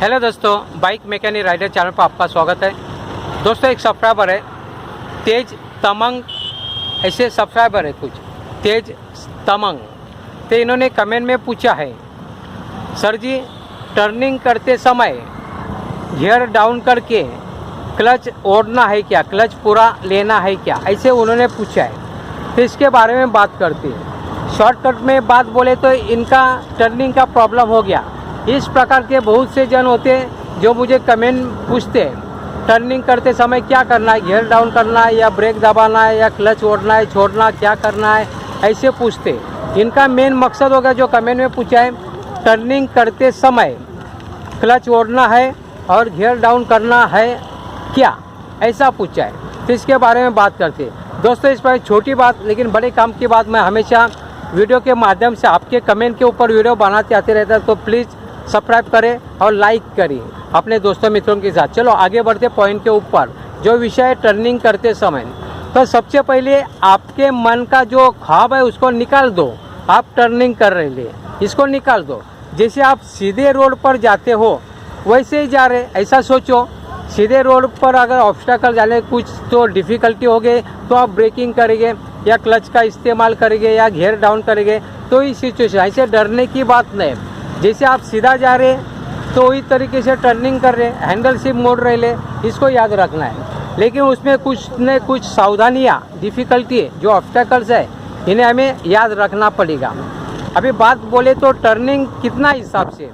Hello दोस्तों, bike mechanic rider channel पर आपका स्वागत है। दोस्तों, एक सब्सक्राइबर है तेज तमंग, ऐसे सब्सक्राइबर है कुछ तेज तमंग, तो इन्होंने कमेंट में पूछा है, सर जी टर्निंग करते समय गियर डाउन करके क्लच ओढ़ना है क्या, क्लच पूरा लेना है क्या, ऐसे उन्होंने पूछा है। तो इसके बारे में बात करते हैं। शॉर्टकट में बात बोले तो इनका टर्निंग का प्रॉब्लम हो गया। इस प्रकार के बहुत से जन होते हैं जो मुझे कमेंट पूछते हैं, टर्निंग करते समय क्या करना है, गियर डाउन करना है या ब्रेक दबाना है या क्लच ओढ़ना है, छोड़ना क्या करना है, ऐसे पूछते। इनका मेन मकसद होगा जो कमेंट में पूछा है, टर्निंग करते समय क्लच ओढ़ना है और गियर डाउन करना है क्या, ऐसा पूछा है। तो इसके बारे में बात करते हैं। दोस्तों, इस पर छोटी बात लेकिन बड़े काम की बात मैं हमेशा वीडियो के माध्यम से आपके कमेंट के ऊपर वीडियो बनाते आते रहता है, तो प्लीज़ सब्सक्राइब करें और लाइक करिए अपने दोस्तों मित्रों के साथ। चलो आगे बढ़ते पॉइंट के ऊपर, जो विषय है टर्निंग करते समय। तो सबसे पहले आपके मन का जो ख्वाब है उसको निकाल दो। आप टर्निंग कर रहे हैं, इसको निकाल दो। जैसे आप सीधे रोड पर जाते हो वैसे ही जा रहे, ऐसा सोचो। सीधे रोड पर अगर ऑब्स्टेकल जाने कुछ तो डिफ़िकल्टी हो गई तो आप ब्रेकिंग करेंगे या क्लच का इस्तेमाल करेंगे या गियर डाउन करेंगे, तो इस सिचुएशन ऐसे डरने की बात नहीं। जैसे आप सीधा जा रहे तो वही तरीके से टर्निंग कर रहे, हैंडल सिर्फ मोड़ रहे ले, इसको याद रखना है। लेकिन उसमें कुछ न कुछ सावधानियाँ, डिफ़िकल्टी है, जो ऑब्स्टेकल्स है, इन्हें हमें याद रखना पड़ेगा। अभी बात बोले तो टर्निंग कितना हिसाब से,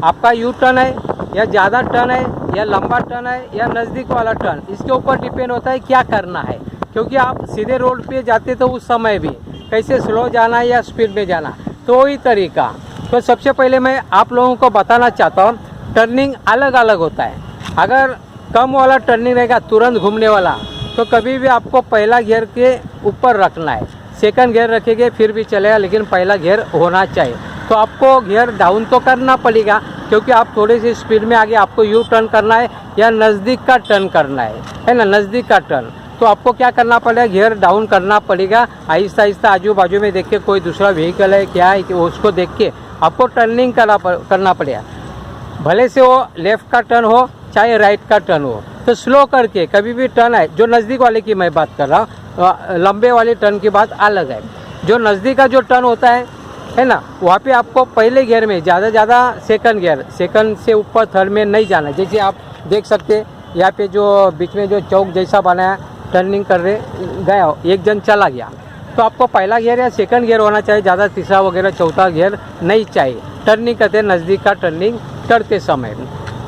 आपका यू टर्न है या ज़्यादा टर्न है या लंबा टर्न है या नज़दीक वाला टर्न, इसके ऊपर डिपेंड होता है क्या करना है। क्योंकि आप सीधे रोड पे जाते तो उस समय भी कैसे स्लो जाना है या स्पीड में जाना, तो वही तरीका। तो सबसे पहले मैं आप लोगों को बताना चाहता हूँ, टर्निंग अलग अलग होता है। अगर कम वाला टर्निंग रहेगा तुरंत घूमने वाला, तो कभी भी आपको पहला गियर के ऊपर रखना है। सेकंड गियर रखेंगे फिर भी चलेगा, लेकिन पहला गियर होना चाहिए। तो आपको गियर डाउन तो करना पड़ेगा, क्योंकि आप थोड़ी सी स्पीड में आगे आपको यू टर्न करना है या नज़दीक का टर्न करना है ना, नज़दीक का टर्न। तो आपको क्या करना पड़ेगा, गियर डाउन करना पड़ेगा। आहिस्ता आहिस्ता आजू बाजू में देख के कोई दूसरा व्हीकल है क्या है कि उसको देख के आपको टर्निंग करना पड़ेगा। भले से वो लेफ़्ट का टर्न हो चाहे राइट का टर्न हो, तो स्लो करके कभी भी टर्न है। जो नज़दीक वाले की मैं बात कर रहा हूँ, लंबे वाले टर्न की बात अलग है। जो नज़दीक का जो टर्न होता है ना, वहाँ पे आपको पहले गियर में ज़्यादा सेकंड गियर, सेकंड से ऊपर थर्ड में नहीं जाना। जैसे आप देख सकते हैं यहाँ पे जो बीच में जो चौक जैसा बनाया, टर्निंग कर रहे गया, एक जन चला गया, तो आपको पहला गियर या सेकंड गियर होना चाहिए, ज़्यादा तीसरा वगैरह चौथा गियर नहीं चाहिए टर्निंग करते, नज़दीक का टर्निंग करते समय।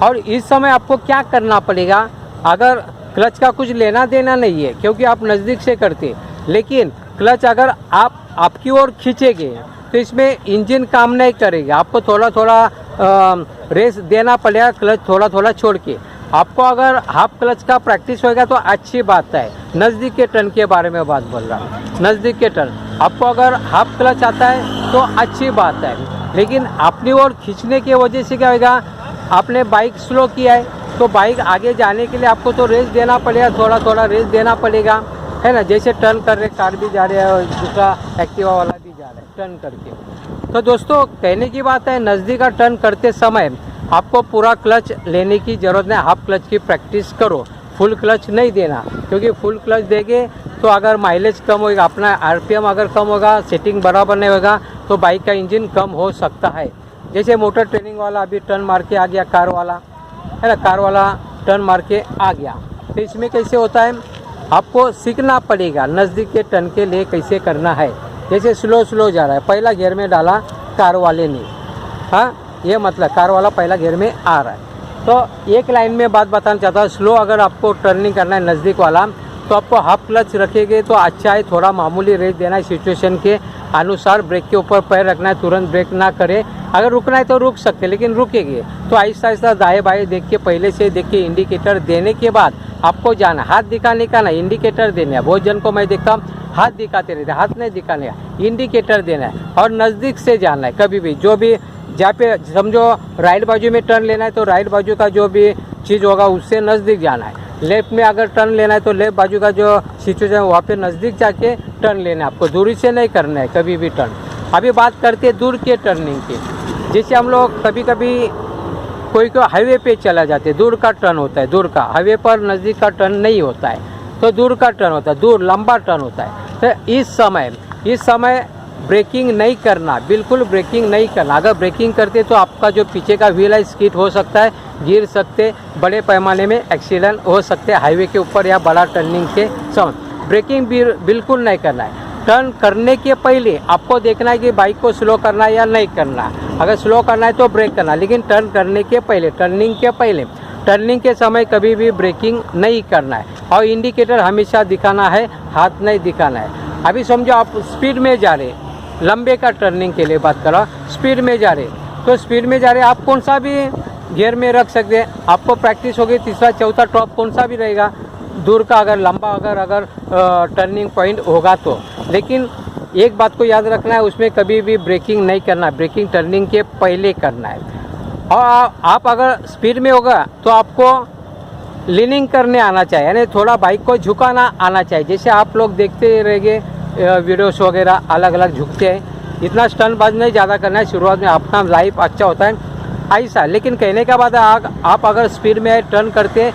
और इस समय आपको क्या करना पड़ेगा, अगर क्लच का कुछ लेना देना नहीं है क्योंकि आप नज़दीक से करते, लेकिन क्लच अगर आप आपकी ओर खींचेंगे तो इसमें इंजन काम नहीं करेगा। आपको थोड़ा थोड़ा रेस देना पड़ेगा, क्लच थोड़ा थोड़ा छोड़ के। आपको अगर हाफ क्लच का प्रैक्टिस होगा तो अच्छी बात है। नज़दीक के टर्न के बारे में बात बोल रहा हूँ, नज़दीक के टर्न आपको अगर हाफ क्लच आता है तो अच्छी बात है। लेकिन अपनी ओर खींचने की वजह से क्या होगा, आपने बाइक स्लो किया है तो बाइक आगे जाने के लिए आपको तो रेस देना पड़ेगा, थोड़ा थोड़ा रेस देना पड़ेगा, है ना। जैसे टर्न कर रहे, कार भी जा रहे हैं और दूसरा एक्टिवा वाला भी जा रहा है टर्न करके। तो दोस्तों, कहने की बात है, नज़दीक का टर्न करते समय आपको पूरा क्लच लेने की ज़रूरत नहीं, हाफ क्लच की प्रैक्टिस करो। फुल क्लच नहीं देना, क्योंकि फुल क्लच देंगे तो अगर माइलेज कम होगा, अपना आरपीएम अगर कम होगा, सेटिंग बराबर नहीं होगा, तो बाइक का इंजन कम हो सकता है। जैसे मोटर ट्रेनिंग वाला अभी टर्न मार के आ गया, कार वाला है ना, कार वाला टर्न मार के आ गया, तो इसमें कैसे होता है, आपको सीखना पड़ेगा नज़दीक के टर्न के लिए कैसे करना है। जैसे स्लो जा रहा है, पहला गियर में डाला कार वाले ने, हाँ, ये मतलब कार वाला पहला गियर में आ रहा है। तो एक लाइन में बात बताना चाहता हूँ, स्लो अगर आपको टर्निंग करना है नज़दीक वाला, तो आपको हाफ क्लच रखेंगे तो अच्छा है, थोड़ा मामूली रेस देना है, सिचुएशन के अनुसार ब्रेक के ऊपर पैर रखना है, तुरंत ब्रेक ना करें। अगर रुकना है तो रुक सकते, लेकिन रुकेंगे तो आहिस्ता आहिस्ता दाएं बाएं देख के, पहले से देख के इंडिकेटर देने के बाद आपको जाना, हाथ दिखाने का ना, इंडिकेटर देना है। बहुत जन को मैं देखता हूँ हाथ दिखाते रहते, हाथ नहीं दिखाने का, इंडिकेटर देना है और नज़दीक से जाना है। कभी भी जो भी जहाँ पे समझो राइट बाजू में टर्न लेना है तो राइट बाजू का जो भी चीज़ होगा उससे नज़दीक जाना है। लेफ़्ट में अगर टर्न लेना है तो लेफ़्ट बाजू का जो सिचुएशन है वहाँ पे नज़दीक जाके टर्न लेना है, आपको दूरी से नहीं करना है कभी भी टर्न। अभी बात करते हैं दूर के टर्निंग की। जैसे हम लोग कभी कभी कोई कोई हाईवे पे चला जाते, दूर का टर्न होता है, दूर का हाईवे पर नज़दीक का टर्न नहीं होता है, तो दूर का टर्न होता है, दूर लंबा टर्न होता है। तो इस समय ब्रेकिंग नहीं करना, बिल्कुल ब्रेकिंग नहीं करना। अगर ब्रेकिंग करते तो आपका जो पीछे का व्हील है स्किड हो सकता है, गिर सकते, बड़े पैमाने में एक्सीडेंट हो सकते हैं हाईवे के ऊपर या बड़ा टर्निंग के समय। ब्रेकिंग बिल्कुल नहीं करना है। टर्न करने के पहले आपको देखना है कि बाइक को स्लो करना है या नहीं करना। अगर स्लो करना है तो ब्रेक करना, लेकिन टर्न करने के पहले, टर्निंग के समय कभी भी ब्रेकिंग नहीं करना है। और इंडिकेटर हमेशा दिखाना है, हाथ नहीं दिखाना है। अभी समझो आप स्पीड में जा रहे, लंबे का टर्निंग के लिए बात करो, स्पीड में जा रहे, तो स्पीड में जा रहे आप कौन सा भी गियर में रख सकते हैं। आपको प्रैक्टिस होगी, तीसरा चौथा टॉप कौन सा भी रहेगा, दूर का अगर लंबा अगर टर्निंग पॉइंट होगा तो। लेकिन एक बात को याद रखना है, उसमें कभी भी ब्रेकिंग नहीं करना, ब्रेकिंग टर्निंग के पहले करना है। और आप अगर स्पीड में होगा तो आपको लीनिंग करने आना चाहिए, यानी थोड़ा बाइक को झुकाना आना चाहिए। जैसे आप लोग देखते रहेंगे वीडियोस वगैरह अलग अलग झुकते हैं, इतना स्टंटबाज नहीं ज़्यादा करना है। शुरुआत में अपना लाइफ अच्छा होता है ऐसा, लेकिन कहने का बाद आप अगर स्पीड में टर्न करते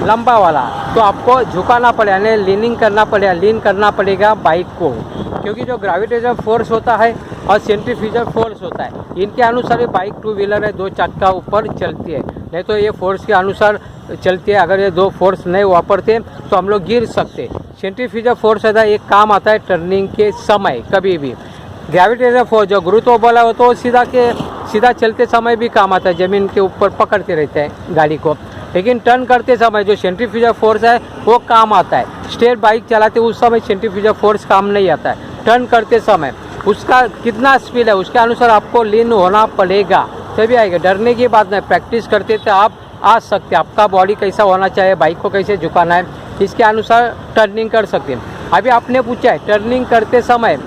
लंबा वाला तो आपको झुकाना पड़ेगा, यानी लीनिंग करना पड़ेगा, लीन करना पड़ेगा बाइक को, क्योंकि जो ग्रेविटेशनल फोर्स होता है और सेंट्रीफ्यूगल फोर्स होता है, इनके अनुसार ये बाइक टू व्हीलर है, दो चक्का ऊपर चलती है, नहीं तो ये फोर्स के अनुसार चलती है। अगर ये दो फोर्स नहीं वापरते तो हम लोग गिर सकते। सेंट्रीफ्यूगल फोर्स है एक काम आता है टर्निंग के समय कभी भी। ग्रेविटेशनल फोर्स जो गुरुत्व बल है वो तो सीधा चलते समय भी काम आता है, ज़मीन के ऊपर पकड़ते रहते हैं गाड़ी को, लेकिन टर्न करते समय जो सेंट्रीफ्यूगल फोर्स है वो काम आता है। स्ट्रेट बाइक चलाते उस समय सेंट्रीफ्यूगल फोर्स काम नहीं आता है। टर्न करते समय उसका कितना स्पीड है उसके अनुसार आपको लीन होना पड़ेगा, तभी आएगा। डरने की बात नहीं, प्रैक्टिस करते तो आप आ सकते। आपका बॉडी कैसा होना चाहिए, बाइक को कैसे झुकाना है, इसके अनुसार टर्निंग कर सकते हैं। अभी आपने पूछा है टर्निंग करते समय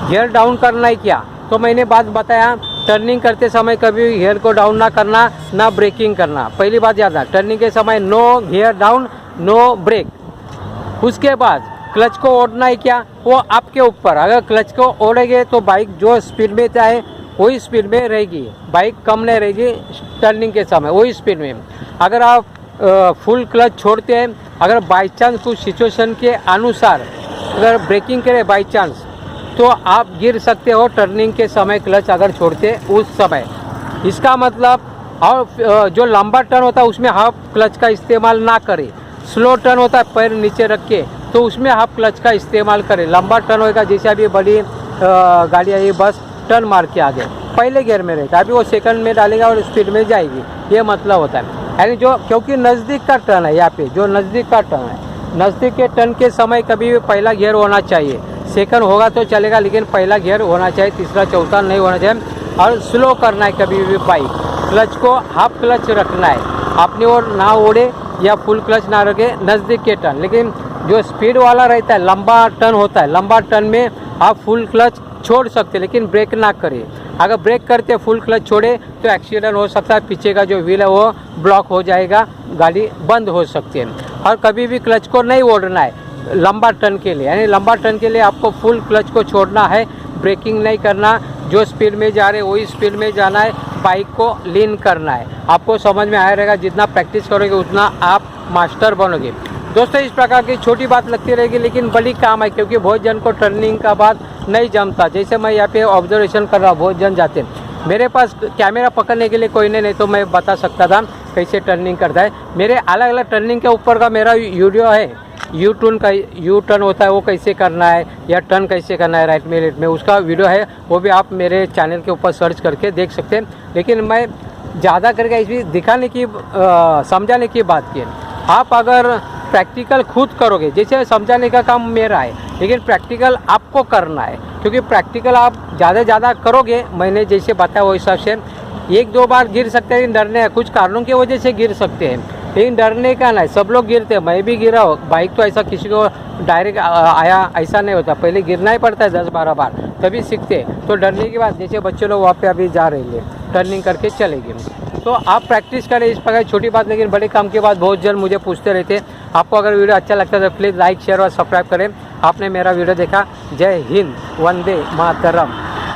गियर डाउन करना है क्या, तो मैंने बात बताया, टर्निंग करते समय कभी गियर को डाउन ना करना, ना ब्रेकिंग करना। पहली बात याद है, टर्निंग के समय no gear down, no brake. उसके बाद क्लच को ओढ़ना है क्या, वो आपके ऊपर। अगर क्लच को ओढ़ेंगे तो बाइक जो स्पीड में चाहे वही स्पीड में रहेगी, बाइक कम नहीं रहेगी टर्निंग के समय, वही स्पीड में। अगर आप फुल क्लच छोड़ते हैं, अगर बाई चांस कुछ सिचुएशन के अनुसार अगर ब्रेकिंग करें बाई चांस, तो आप गिर सकते हो टर्निंग के समय क्लच अगर छोड़ते उस समय। इसका मतलब, और जो लंबा टर्न होता है उसमें हाफ क्लच का इस्तेमाल ना करें। स्लो टर्न होता है पैर नीचे रख के, तो उसमें हाफ क्लच का इस्तेमाल करें। लंबा टर्न होगा, जैसे अभी बड़ी गाड़ी आई बस टर्न मार के आगे पहले गियर में रहेगा, अभी वो सेकंड में डालेगा और स्पीड में जाएगी, ये मतलब होता है। यानी जो क्योंकि नज़दीक का टर्न है, यहाँ पे जो नज़दीक का टर्न है, नज़दीक के टर्न के समय कभी भी पहला गियर होना चाहिए। सेकंड होगा तो चलेगा, लेकिन पहला गियर होना चाहिए, तीसरा चौथा नहीं होना चाहिए। और स्लो करना है कभी भी बाइक, क्लच को हाफ क्लच रखना है, अपनी ओर ना ओढ़े या फुल क्लच ना रखे नज़दीक के टर्न। लेकिन जो स्पीड वाला रहता है, लंबा टर्न होता है, लंबा टर्न में आप फुल क्लच छोड़ सकते, लेकिन ब्रेक ना करें। अगर ब्रेक करते फुल क्लच छोड़े तो एक्सीडेंट हो सकता है, पीछे का जो व्हील है वो ब्लॉक हो जाएगा, गाड़ी बंद हो सकती है। और कभी भी क्लच को नहीं ओढ़ना है लंबा टर्न के लिए, यानी लंबा टर्न के लिए आपको फुल क्लच को छोड़ना है, ब्रेकिंग नहीं करना। जो स्पीड में जा रहे वही स्पीड में जाना है, बाइक को लीन करना है। आपको समझ में आया रहेगा, जितना प्रैक्टिस करोगे उतना आप मास्टर बनोगे। दोस्तों, इस प्रकार की छोटी बात लगती रहेगी, लेकिन बड़ी काम है, क्योंकि बहुत जन को टर्निंग का बात नहीं जमता। जैसे मैं यहाँ पे ऑब्जर्वेशन कर रहा हूँ, बहुत जन जाते हैं, मेरे पास कैमरा पकड़ने के लिए कोई नहीं तो मैं बता सकता था कैसे टर्निंग करता है। मेरे अलग अलग टर्निंग के ऊपर का मेरा वीडियो है, यू टर्न होता है वो कैसे करना है, या टर्न कैसे करना है राइट में लेफ्ट में, उसका वीडियो है, वो भी आप मेरे चैनल के ऊपर सर्च करके देख सकते हैं। लेकिन मैं ज़्यादा करके इसमें दिखाने की समझाने की बात की। आप अगर प्रैक्टिकल खुद करोगे, जैसे समझाने का काम मेरा है, लेकिन प्रैक्टिकल आपको करना है, क्योंकि प्रैक्टिकल आप ज़्यादा करोगे, मैंने जैसे बताया वो हिसाब से एक दो बार गिर सकते हैं, लेकिन डरने कुछ कारणों की वजह से गिर सकते हैं, लेकिन डरने का नहीं। सब लोग गिरते हैं, मैं भी गिरा हूँ। बाइक तो ऐसा किसी को डायरेक्ट आया ऐसा नहीं होता, पहले गिरना ही पड़ता है 10-12 बार, तभी सीखते। तो डरने की बात, जैसे बच्चे लोग वहाँ पे अभी जा रहे हैं टर्निंग करके चलेंगे, तो आप प्रैक्टिस करें। इस प्रकार छोटी बात, लेकिन बड़े काम के बाद बहुत जन मुझे पूछते रहते हैं। आपको अगर वीडियो अच्छा लगता है तो प्लीज़ लाइक, शेयर और सब्सक्राइब करें। आपने मेरा वीडियो देखा, जय हिंद, वंदे मातरम।